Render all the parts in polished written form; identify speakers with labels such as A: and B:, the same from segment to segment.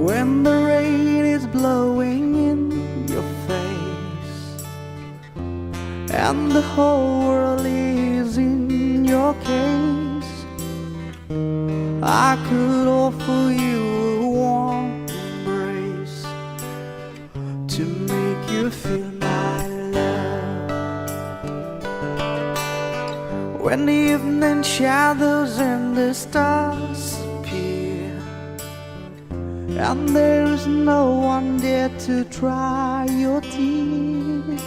A: when the rain is blowing in your face and the whole world is in your case, I could offer you a warm embrace to make you feel my love. When the evening shadows and the stars appear and there is no one there to dry your tears,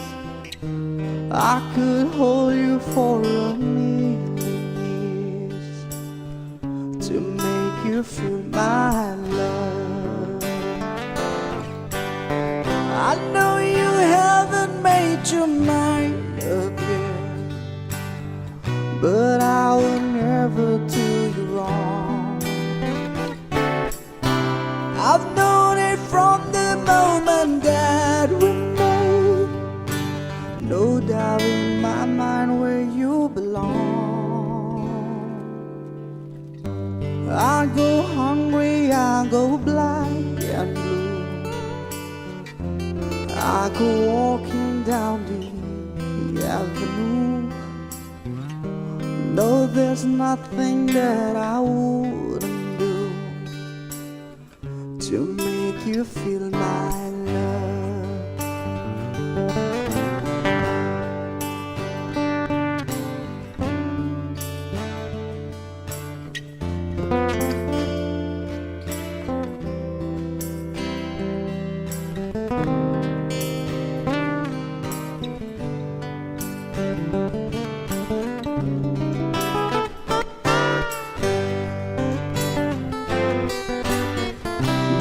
A: I could hold you for a million years to make you feel my love. I know you haven't made your mind up yet, but I will never do you wrong. I've known it from the moment that we met. No doubt in my mind where you belong. I go hungry, I go black and blue, I go walking down the avenue. No, there's nothing that I wouldn't do to make you feel my love.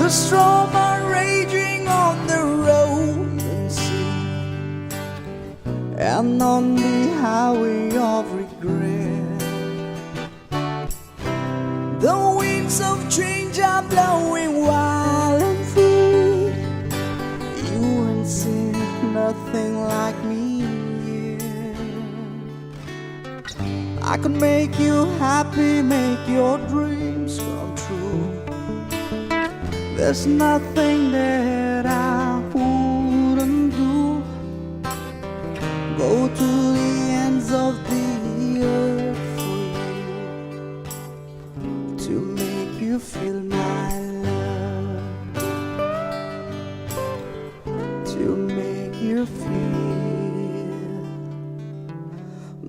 A: The storm are raging on the rolling sea and on the highway of regret. The winds of change are blowing wild and free. You ain't seen nothing like me yet. I could make you happy, make your dreams come true. There's nothing that I wouldn't do. Go to the ends of the earth for you to make you feel my love, to make you feel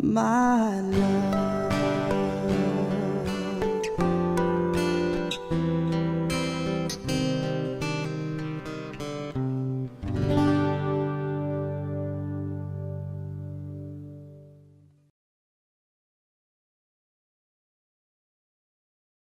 A: my love.